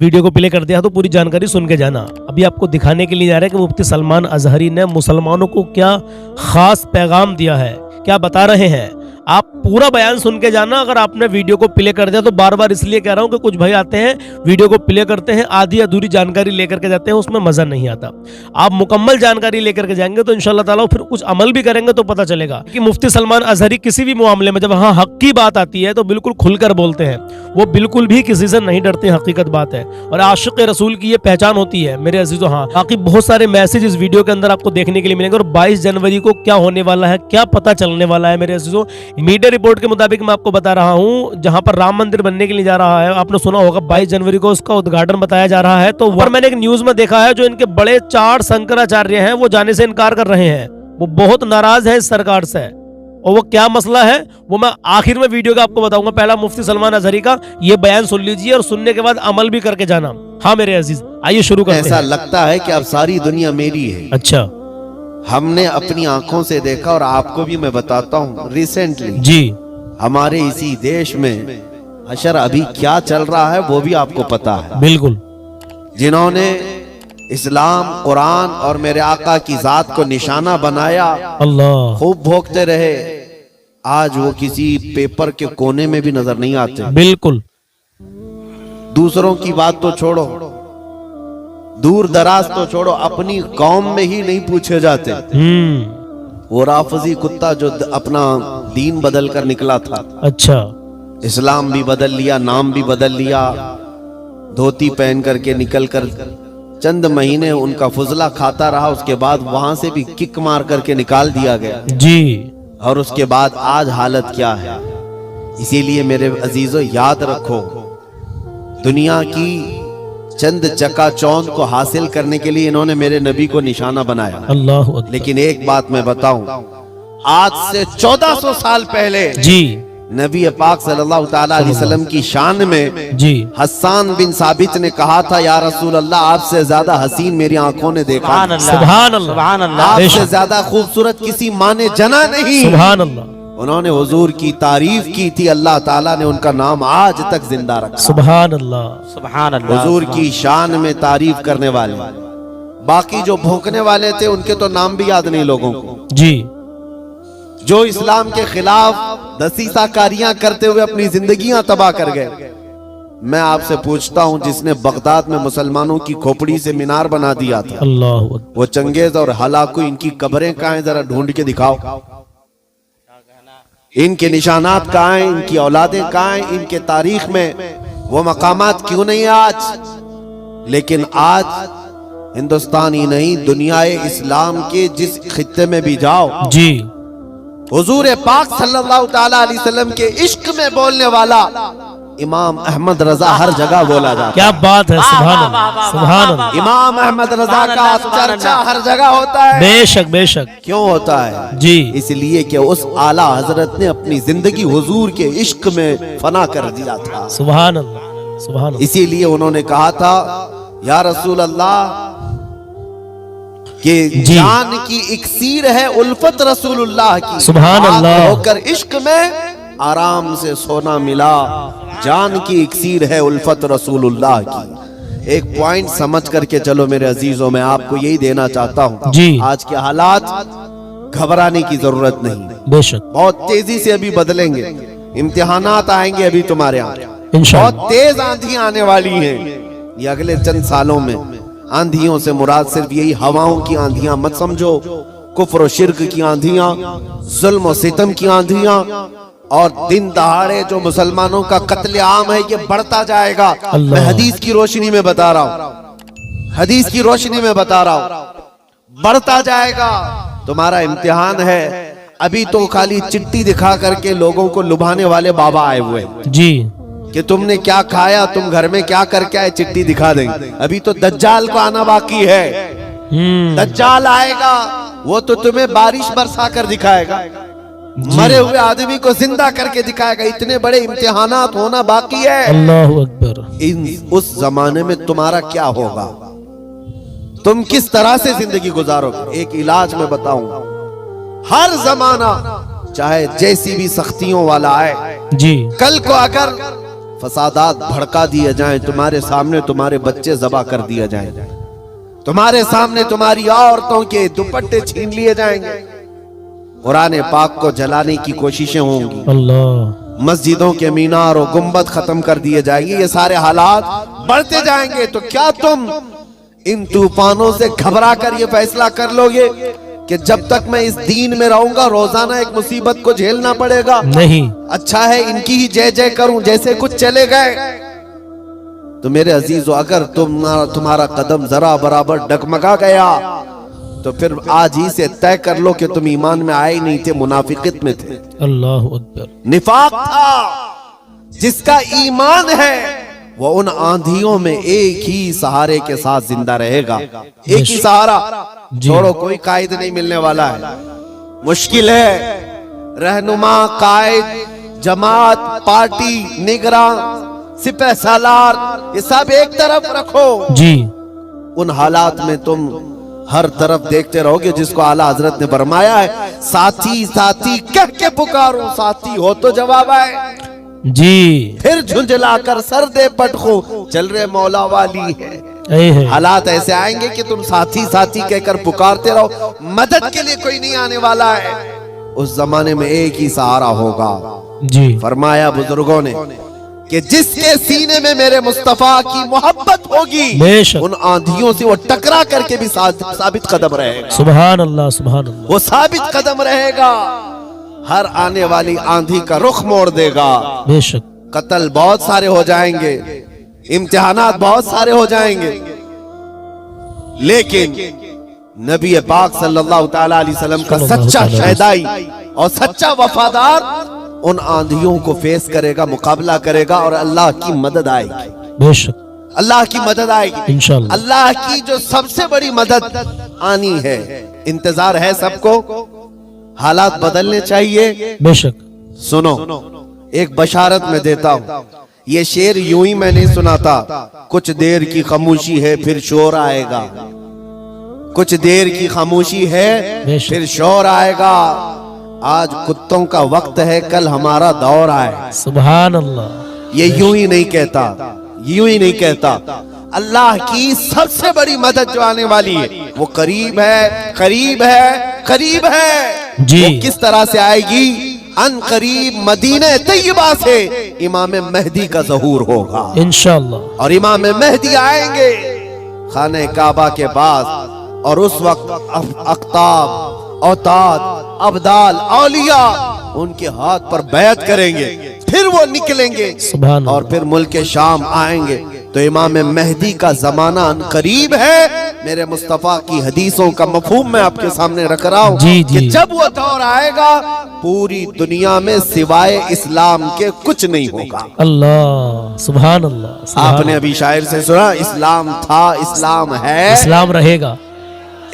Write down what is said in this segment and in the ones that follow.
Video को play कर दिया तो पूरी जानकारी सुन के जाना। अभी आपको दिखाने के लिए जा रहे हैं कि मुफ्ती सलमान अजहरी ने मुसलमानों को क्या खास पैगाम दिया है, क्या बता रहे हैं। आप पूरा बयान सुन के जाना। अगर आपने वीडियो को प्ले कर दिया तो बार बार इसलिए कह रहा हूं कि कुछ भाई आते हैं, वीडियो को प्ले करते हैं, आधी अधूरी जानकारी लेकर के जाते हैं, उसमें मजा नहीं आता। आप मुकम्मल जानकारी लेकर के जाएंगे तो इंशाल्लाह ताला फिर कुछ अमल भी करेंगे तो पता चलेगा कि मुफ्ती सलमान अजहरी किसी भी मामले में जब हक की बात आती है तो बिल्कुल खुलकर बोलते हैं। वो बिल्कुल भी किसी से नहीं डरते, हकीकत बात है। और आशिक रसूल की ये पहचान होती है मेरे अजीजों। हाँ, बाकी बहुत सारे मैसेज इस वीडियो के अंदर आपको देखने के लिए मिलेंगे। और 22 जनवरी को क्या होने वाला है, क्या पता चलने वाला है मेरे अजीजों। मीडिया रिपोर्ट के मुताबिक मैं आपको बता रहा हूं, जहां पर राम मंदिर बनने के लिए जा रहा है, आपने सुना होगा 22 जनवरी को उसका उद्घाटन बताया जा रहा है। तो वह मैंने एक न्यूज में देखा है, जो इनके बड़े 4 शंकराचार्य हैं वो जाने से इनकार कर रहे हैं। वो बहुत नाराज है इस सरकार से। और वो क्या मसला है वो मैं आखिर में वीडियो का आपको बताऊंगा। पहला मुफ्ती सलमान अजहरी का ये बयान सुन लीजिए और सुनने के बाद अमल भी करके जाना। हाँ मेरे अजीज, आइए शुरू करते हैं। ऐसा लगता है कि अब सारी दुनिया मेरी है। अच्छा, हमने अपनी आंखों से देखा और आपको भी मैं बताता हूँ। रिसेंटली जी, हमारे इसी देश में अशर अभी क्या चल रहा है वो भी आपको पता है। बिल्कुल। जिन्होंने इस्लाम, कुरान और मेरे आका की जात को निशाना बनाया, अल्लाह, खूब भोगते रहे, आज वो किसी पेपर के कोने में भी नजर नहीं आते। बिल्कुल। दूसरों की बात तो छोड़ो, दूर दराज तो छोड़ो, अपनी कौम में ही नहीं पूछे जाते। वो राफजी कुत्ता जो अपना दीन बदल कर निकला था, अच्छा, इस्लाम भी बदल लिया, नाम भी बदल लिया, धोती पहन करके निकल कर चंद महीने उनका फुजला खाता रहा, उसके बाद वहां से भी किक मार करके निकाल दिया गया जी। और उसके बाद आज हालत क्या है। इसीलिए मेरे अजीजों याद रखो, दुनिया की चंद चकाचौंध को हासिल करने के लिए इन्होंने मेरे नबी को निशाना बनाया। अल्लाह अकबर। लेकिन एक बात मैं बताऊं, आज से 1400 साल पहले जी, नबी पाक सल्लल्लाहु ताला अलैहि वसल्लम की शान में जी, हस्सान बिन साबित ने कहा था, या रसूल अल्लाह, आपसे ज्यादा हसीन मेरी आंखों ने देखा, सुभान अल्लाह, आपसे ज्यादा खूबसूरत किसी माँ ने जना नहीं। सुभान अल्लाह। उन्होंने हुजूर की तारीफ की थी, अल्लाह ताला ने उनका नाम आज तक जिंदा रखा। सुभान अल्लाह, सुभान अल्लाह। हुजूर की शान में तारीफ करने वाले, बाकी जो भौंकने वाले थे उनके तो नाम भी याद नहीं लोगों को। जी, जो इस्लाम के खिलाफ दसीसाकारियां करते हुए अपनी जिंदगियां तबाह कर गए। मैं आपसे पूछता हूं, जिसने बगदाद में मुसलमानों की खोपड़ी से मीनार बना दिया था, अल्लाह अकबर। वो चंगेज और हलाकू, इनकी कब्रें कहाँ हैं, जरा ढूंढ के दिखाओ। इनके निशानात कहाँ हैं, इनकी औलादें कहाँ हैं, इनके तारीख में वो मकामात क्यों नहीं है आज। लेकिन आज हिंदुस्तान ही नहीं, दुनियाए इस्लाम के जिस खित्ते में भी जाओ, जी, हुजूर पाक सल्लल्लाहु ताला अलैहि वसल्लम के इश्क में बोलने वाला इमाम अहमद रजा हर जगह बोला जाता है। क्या बात है, सुभान अल्लाह, सुभान अल्लाह। इमाम अहमद रजा का चर्चा हर जगह होता है। बेशक बेशक। क्यों होता है जी, इसलिए कि उस आला हजरत ने अपनी जिंदगी हुजूर के इश्क में फना कर दिया था। सुभान अल्लाह, सुभान अल्लाह। इसीलिए उन्होंने कहा था, या रसूल अल्लाह, कि जान की इक्सीर है उल्फत रसूलुल्लाह की, सुभान अल्लाह। होकर इश्क में आराम से सोना मिला, जान की इक्सीर है उल्फत रसूलुल्लाह की। एक पॉइंट समझ करके चलो मेरे अजीजों, मैं आपको यही देना चाहता हूँ जी। आज के हालात घबराने की जरूरत नहीं, बेशक, बहुत तेजी से अभी बदलेंगे। इम्तिहानात आएंगे अभी तुम्हारे यहाँ, इंशाअल्लाह। बहुत तेज आंधियां आने वाली हैं ये अगले चंद सालों में। आंधियों से मुराद सिर्फ यही हवाओं की आंधियां मत समझो, कुफ्र और शिर्क की आंधियां, जुल्म और सितम की आंधियां, और दिन दहाड़े जो मुसलमानों का कत्लेआम है ये बढ़ता जाएगा। मैं हदीस की रोशनी में बता रहा हूँ, हदीस की रोशनी में बता रहा हूँ, बढ़ता जाएगा। तुम्हारा इम्तिहान है। अभी तो खाली चिट्ठी दिखा करके लोगों को लुभाने वाले बाबा आए हुए हैं जी, कि तुमने क्या खाया, तुम घर में क्या करके आए, चिट्ठी दिखा देंगे। अभी तो दज्जाल को आना बाकी है। दज्जाल आएगा, वो तो तुम्हें बारिश बरसा कर दिखाएगा, मरे हुए आदमी को जिंदा करके दिखाएगा। इतने बड़े इम्तिहानात होना बाकी है। अल्लाह अकबर। उस जमाने में तुम्हारा क्या होगा, तुम किस तरह से जिंदगी गुजारोगे। एक इलाज में बताऊंगा, हर जमाना चाहे जैसी भी सख्तियों वाला आए, जी, कल को अगर फसादात भड़का दिए जाएं, तुम्हारे सामने तुम्हारे बच्चे ज़बा कर दिए जाएं, तुम्हारे सामने तुम्हारी औरतों के दुपट्टे छीन लिए जाएंगे, कुरान पाक को जलाने की कोशिशें होंगी, अल्लाह, मस्जिदों के मीनार और गुंबद खत्म कर दिए जाएंगे। ये सारे हालात बढ़ते जाएंगे। तो क्या तुम इन तूफानों से घबरा कर ये फैसला कर लोगे कि जब तक मैं इस दीन में रहूंगा रोजाना एक मुसीबत को झेलना पड़ेगा? नहीं। अच्छा है इनकी ही जय जय करूं जैसे कुछ चले गए। तो मेरे अजीजों, अगर तुम्हारा कदम जरा बराबर डगमगा गया तो फिर आज ही से तय कर लो कि तुम ईमान में आए नहीं थे, मुनाफिकत में थे। अल्लाह अकबर। निफाक था। जिसका ईमान है वो उन आंधियों में एक ही सहारे के साथ जिंदा रहेगा। एक ही सहारा, छोड़ो, कोई कायद नहीं मिलने वाला है। मुश्किल है। रहनुमा, कायद, जमात, पार्टी, निगरान, सिपह सालार, ये सब एक तरफ रखो जी। उन हालात में तुम हर तरफ देखते रहोगे जिसको आला हजरत ने फरमाया है, साथी साथी कह के पुकारो, साथी हो तो जवाब आए जी। फिर झुंझलाकर सर दे पटखो, चल रहे मौला वाली है। हालात ऐसे आएंगे कि तुम साथी साथी कहकर पुकारते रहो, मदद के लिए कोई नहीं आने वाला है। उस जमाने में एक ही सहारा होगा जी। फरमाया बुजुर्गों ने कि जिसके सीने में मेरे मुस्तफा की मोहब्बत होगी, बेशक उन आंधियों से वो टकरा करके भी साबित कदम रहेगा। सुभान अल्लाह, सुभान अल्लाह। वो साबित कदम रहेगा। हर आने वाली आंधी का रुख मोड़ देगा। बेशक। कत्ल बहुत सारे हो जाएंगे, इम्तिहानात बहुत सारे हो जाएंगे, लेकिन नबी पाक सल्लल्लाहु तआला अलैहि वसल्लम का सच्चा शहदाई और सच्चा वफादार उन आंधियों को फेस करेगा, मुकाबला करेगा और अल्लाह की मदद आएगी। बेशक अल्लाह की मदद आएगी इंशाअल्लाह। अल्लाह की जो सबसे बड़ी मदद आनी है। इंतजार है सबको, हालात बदलने चाहिए। बेशक। सुनो, एक बशारत में देता हूं। ये शेर यूं ही मैं नहीं सुनाता। कुछ देर की खामोशी है फिर शोर आएगा, कुछ देर की खामोशी है फिर शोर आएगा। आज कुत्तों का वक्त है, कल हमारा दौर आए। सुभान अल्लाह। ये यूं ही नहीं कहता, यूं ही नहीं कहता। अल्लाह की सबसे बड़ी मदद जो आने वाली है वो करीब है, करीब है, करीब है जी। वो किस तरह से आएगी? अन करीब मदीने तैयबा से इमाम मेहदी का ज़हूर होगा इंशाअल्लाह। और इमाम मेहदी आएंगे खाने काबा के पास, और उस वक्त अख्ताब, औताद, अब्दाल, औलिया उनके हाथ पर बैत करेंगे, फिर वो निकलेंगे सुभान और फिर मुल्क शाम आएंगे। तो इमाम मेहदी का जमाना करीब है। मेरे मुस्तफा की हदीसों का मफहूम मैं आपके सामने रख रहा हूँ कि जब वो दौर आएगा पूरी दुनिया में सिवाय इस्लाम के कुछ नहीं होगा। अल्लाह, सुभान अल्लाह। आपने अभी शायर से सुना, इस्लाम था, इस्लाम है, इस्लाम रहेगा।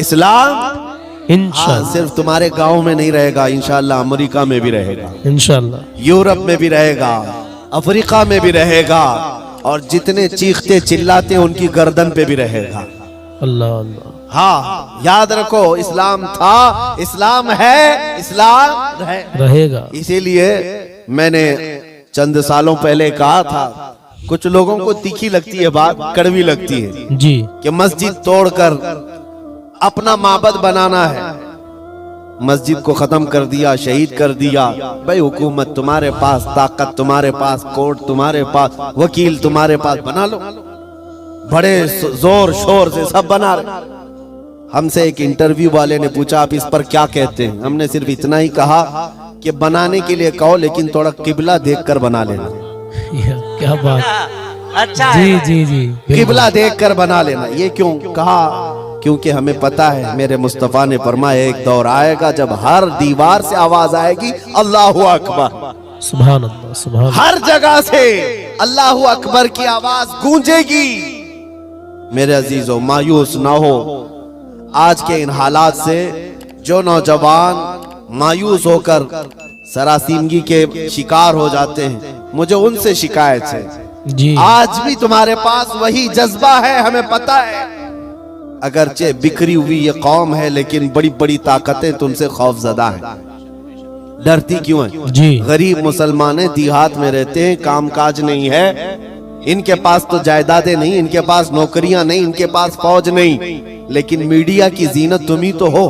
इस्लाम इंशाअल्लाह सिर्फ तुम्हारे गांव में नहीं रहेगा, इंशाअल्लाह अमेरिका में भी रहेगा, इंशाअल्लाह यूरोप में भी रहेगा, अफ्रीका में भी रहेगा, और जितने चीखते चिल्लाते उनकी गर्दन पे भी रहेगा। अल्लाह अल्लाह। हाँ, याद रखो, इस्लाम था, इस्लाम है, इस्लाम रहेगा। इसीलिए मैंने चंद सालों पहले कहा था, कुछ लोगों को तीखी लगती है बात, कड़वी लगती है जी, कि मस्जिद तोड़कर अपना माबद बनाना है। मस्जिद को खत्म कर दिया, शहीद कर दिया। भाई हुकूमत तुम्हारे पास, ताकत तुम्हारे पास, कोर्ट तुम्हारे पास, वकील तुम्हारे पास, बना लो। बड़े जोर शोर से सब बना रहे। हमसे एक इंटरव्यू वाले ने पूछा, आप इस पर क्या कहते हैं? हमने सिर्फ इतना ही कहा कि बनाने के लिए कहो, लेकिन थोड़ा किबला देखकर बना लेना। क्या बात। अच्छा जी जी जी, किबला देखकर बना लेना। ये क्यों कहा? क्योंकि हमें पता है, मेरे मुस्तफा ने फरमाया एक दौर आएगा जब हर दीवार से आवाज आएगी अल्लाहु अकबर। सुभान अल्लाह, सुभान। हर जगह से अल्लाहु अकबर की आवाज गूंजेगी। मेरे अजीजों, मायूस ना हो। आज के इन हालात से जो नौजवान मायूस होकर सरासीमगी के शिकार हो जाते हैं, मुझे उनसे शिकायत है जी। आज भी तुम्हारे पास वही जज्बा है, हमें पता है। अगरचे बिखरी हुई ये कौम है, लेकिन बड़ी बड़ी ताकतें तुमसे खौफजदा हैं। डरती क्यों है? जी गरीब मुसलमान हैं, देहात में रहते हैं, काम काज नहीं है, इनके पास तो जायदादें नहीं, इनके पास नौकरियां नहीं, इनके पास फौज नहीं, लेकिन मीडिया की जीनत तुम ही तो हो।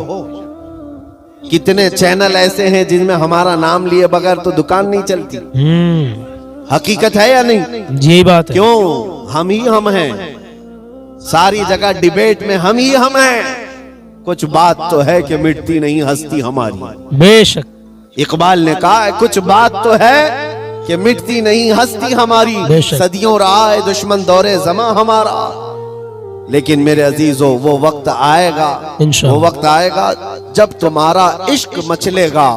कितने चैनल ऐसे हैं जिनमें हमारा नाम लिए बगैर तो दुकान नहीं चलती। हकीकत है या नहीं? यही बात है। क्यों? हम ही हम हैं, सारी जगह डिबेट में हम ही हम हैं। कुछ बात तो है कि मिटती नहीं हस्ती हमारी। बेशक इकबाल ने कहा है, कुछ बात तो है कि मिटती नहीं हस्ती हमारी, बेशक। सदियों रहा है दुश्मन दौरे ज़मा हमारा, लेकिन मेरे अजीजों वो वक्त आएगा, इंशाअल्लाह। वो वक्त आएगा जब तुम्हारा इश्क मचलेगा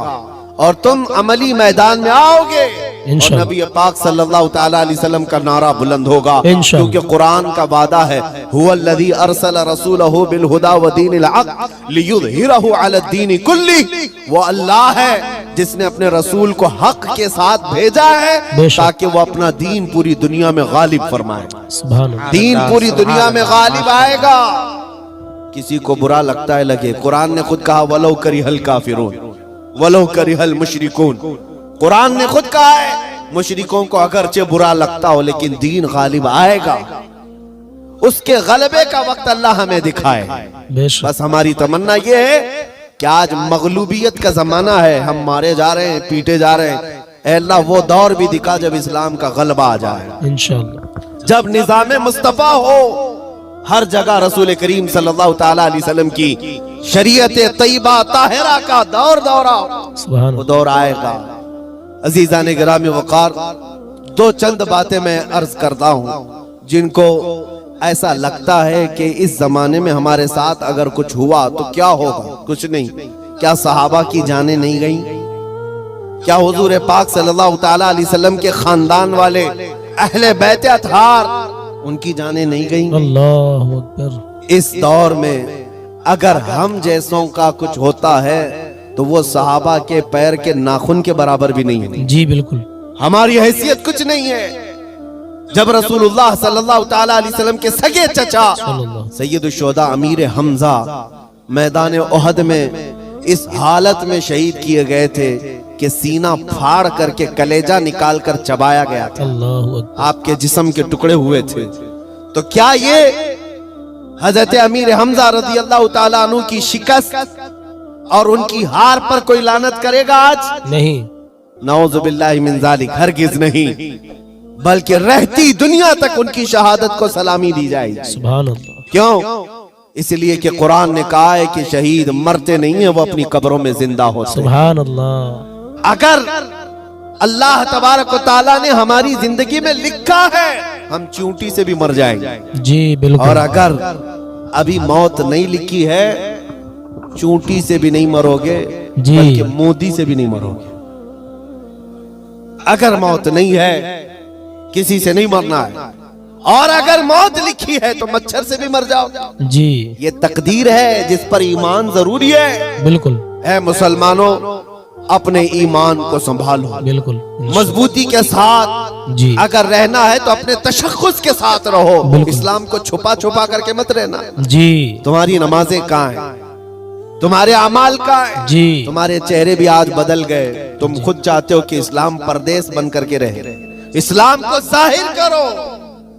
और तुम अमली मैदान में आओगे और इंशाअल्लाह। नबी पाक सल्लल्लाहु ताला अलैहि वसल्लम का नारा बुलंद होगा, इंशाअल्लाह। क्योंकि कुरान का वादा है, हुवल्लज़ी अरसल रसूलहु बिल हुदा व दीनिल हक़ लियुज़हिरहु अला दीनि कुल्ली। वो अल्लाह है जिसने अपने रसूल को हक के साथ भेजा है बेशक। ताकि वो अपना दीन पूरी दुनिया में गालिब फरमाए। सुभान अल्लाह। दीन पूरी दुनिया में गालिब आएगा। किसी को बुरा लगता है लगे, कुरान ने खुद कहा वलो करिहल काफिरून वलो करिहल मुशरिकून। कुरान ने खुद कहा है मुशरिकों को अगरचे बुरा लगता हो लेकिन दीन गालिब आएगा। उसके गलबे का वक्त अल्लाह हमें दिखाए। बेशक बस हमारी तमन्ना ये है कि आज मगलूबियत का जमाना है, हम मारे जा रहे हैं, पीटे जा रहे हैं, ऐ अल्लाह वो दौर भी दिखा जब इस्लाम का गलबा आ जाए, इंशाअल्लाह। जब निजाम मुस्तफा हो, हर जगह रसूल करीम सल्लल्लाहु ताला अलैहि वसल्लम की शरीयत तैयबा ताहिरा का दौर दौरा, सुभान वो दौर आएगा। अजीजान गिरामी वकार, दो चंद बातें मैं अर्ज करता हूँ जिनको ऐसा लगता है कि इस जमाने में हमारे साथ अगर कुछ हुआ तो क्या होगा। कुछ नहीं, क्या सहाबा की जानें नहीं गई? क्या हुजूर पाक सल्लल्लाहु ताला अलैहि वसल्लम के खानदान वाले अहले बैत अतहार उनकी जानें नहीं गई? अल्लाहु अकबर। इस दौर में अगर हम जैसों का कुछ होता है तो वो सहाबा के पैर के नाखून के बराबर भी नहीं है। जी बिल्कुल। हमारी हैसियत कुछ नहीं है। जब रसूलुल्लाह सल्लल्लाहु ताला अलैहि वसल्लम के सगे चचा सैयदुश शुहदा अमीर हमजा मैदान ओहद में इस हालत में शहीद किए गए थे कि सीना फाड़ करके कलेजा निकाल कर चबाया गया था, अल्लाहु अकबर। आपके जिस्म के टुकड़े हुए थे। तो क्या ये हजरत अमीर हमजा रज़ी अल्लाह ताला अन्हु की शिकस्त और उनकी हार पर कोई लानत करेगा आज? नहीं, नऊज़ु बिल्लाहि मिन ज़ालिक, हरगिज़ नहीं, बल्कि रहती दुनिया तक उनकी शहादत को सलामी दी जाएगी। सुभान अल्लाह। क्यों? इसलिए कि कुरान ने कहा है कि शहीद मरते नहीं है, वो अपनी कब्रों में जिंदा होते हैं। सुभान अल्लाह। अगर अल्लाह तबारक व तआला ने हमारी जिंदगी में लिखा है हम चींटी से भी मर जाएंगे, जी बिल्कुल। और अगर अभी मौत नहीं लिखी है, चींटी से भी नहीं मरोगे, जी। बल्कि मोदी से भी नहीं मरोगे। अगर मौत नहीं है, किसी से नहीं मरना है, और अगर मौत लिखी है तो मच्छर से भी मर जाओ। जी ये तकदीर है जिस पर ईमान जरूरी है। बिल्कुल है मुसलमानों, अपने ईमान को संभालो, बिल्कुल। मजबूती के साथ। जी अगर रहना है तो अपने तशख्खुस के साथ रहो, बिल्कुल। इस्लाम को छुपा छुपा करके मत रहना। जी तुम्हारी नमाजें कहाँ हैं? तुम्हारे अमाल कहाँ हैं? जी तुम्हारे चेहरे भी आज बदल गए। तुम खुद चाहते हो कि इस्लाम परदेश बन करके रहे, इस्लाम को जाहिर करो।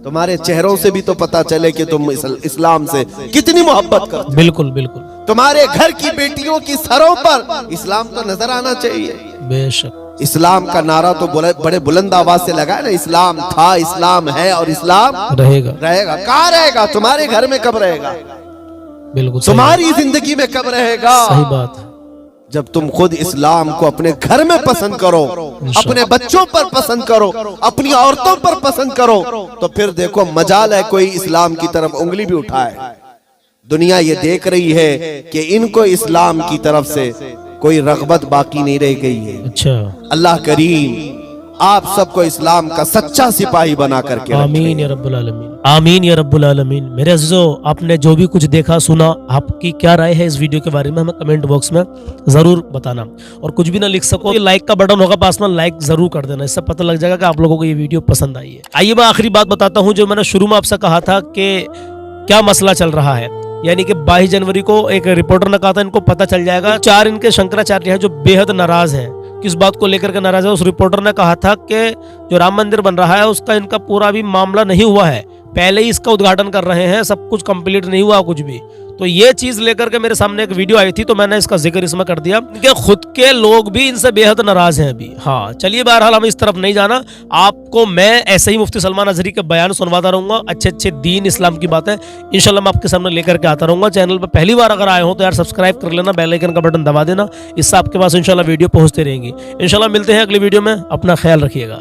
तुम्हारे चेहरों से भी तो पता चले कि तुम इस्लाम से कितनी मोहब्बत करते हो। बिल्कुल बिल्कुल। तुम्हारे घर की बेटियों की सरों पर इस्लाम तो नजर आना चाहिए। बेशक। इस्लाम का नारा तो बड़े बुलंद आवाज से लगा ना, इस्लाम था, इस्लाम है और इस्लाम रहेगा। रहेगा। कहाँ रहेगा? तुम्हारे घर में कब रहेगा? बिल्कुल सही तुम्हारी जिंदगी में कब रहेगा? सही बात। जब तुम खुद इस्लाम को अपने घर में पसंद करो, अपने बच्चों पर पसंद करो, अपनी औरतों पर पसंद करो, तो फिर देखो मजाल है कोई इस्लाम की तरफ उंगली भी उठाए। दुनिया ये देख रही है कि इनको इस्लाम की तरफ से कोई रगबत बाकी नहीं रह गई है। अच्छा। अल्लाह करीम आप सबको इस्लाम का सच्चा सिपाही बना करके रखे। आमीन या रब्बुल आलमीन। आमीन या रब्बुल आलमीन। मेरे अज़ीज़ों, आपने जो भी कुछ देखा सुना, आपकी क्या राय है इस वीडियो के बारे में हमें कमेंट बॉक्स में जरूर बताना। और कुछ भी ना लिख सको तो लाइक का बटन होगा पास में, लाइक जरूर कर देना, इससे पता लग जाएगा कि आप लोगों को ये वीडियो पसंद आई है। आइए मैं आखिरी बात बताता हूँ जो मैंने शुरू में आपसे कहा था कि क्या मसला चल रहा है। यानी कि 22 जनवरी को एक रिपोर्टर ने कहा था इनको पता चल जाएगा। 4 इनके शंकराचार्य हैं जो बेहद नाराज हैं, किस बात को लेकर के नाराज है? उस रिपोर्टर ने कहा था कि जो राम मंदिर बन रहा है उसका इनका पूरा भी मामला नहीं हुआ है, पहले ही इसका उद्घाटन कर रहे हैं, सब कुछ कंप्लीट नहीं हुआ कुछ भी। तो ये चीज लेकर के मेरे सामने एक वीडियो आई थी, तो मैंने इसका जिक्र इसमें कर दिया कि खुद के लोग भी इनसे बेहद नाराज हैं अभी। हाँ चलिए, बहरहाल हम इस तरफ नहीं जाना, आपको मैं ऐसे ही मुफ्ती सलमान अजहरी के बयान सुनवाता रहूंगा, अच्छे अच्छे दीन इस्लाम की बातें इंशाल्लाह मैं आपके सामने लेकर के आता रहूंगा। चैनल पर पहली बार अगर आए हो तो यार सब्सक्राइब कर लेना, बेल आइकन का बटन दबा देना, इससे आपके पास इंशाल्लाह वीडियो पहुंचते रहेंगी। इंशाल्लाह मिलते हैं अगली वीडियो में, अपना ख्याल रखिएगा।